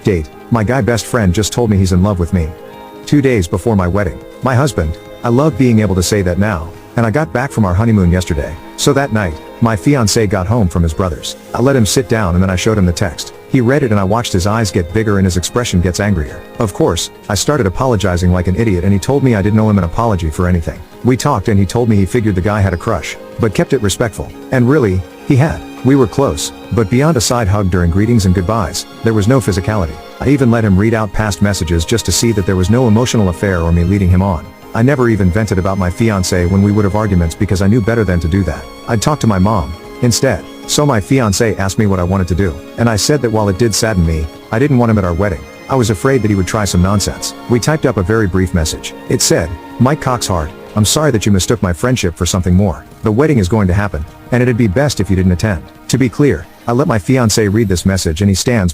Date, my guy best friend just told me he's in love with me. 2 days before my wedding. My husband. I love being able to say that now. And I got back from our honeymoon yesterday. So that night, my fiancé got home from his brother's. I let him sit down and then I showed him the text. He read it and I watched his eyes get bigger and his expression gets angrier. Of course, I started apologizing like an idiot and he told me I didn't owe him an apology for anything. We talked and he told me he figured the guy had a crush, but kept it respectful. And really, he had. We were close, but beyond a side hug during greetings and goodbyes, there was no physicality. I even let him read out past messages just to see that there was no emotional affair or me leading him on. I never even vented about my fiancé when we would have arguments because I knew better than to do that. I'd talk to my mom, instead. So my fiancé asked me what I wanted to do, and I said that while it did sadden me, I didn't want him at our wedding. I was afraid that he would try some nonsense. We typed up a very brief message. It said, Mike Coxhart, I'm sorry that you mistook my friendship for something more. The wedding is going to happen, and it'd be best if you didn't attend. To be clear, I let my fiancé read this message and he stands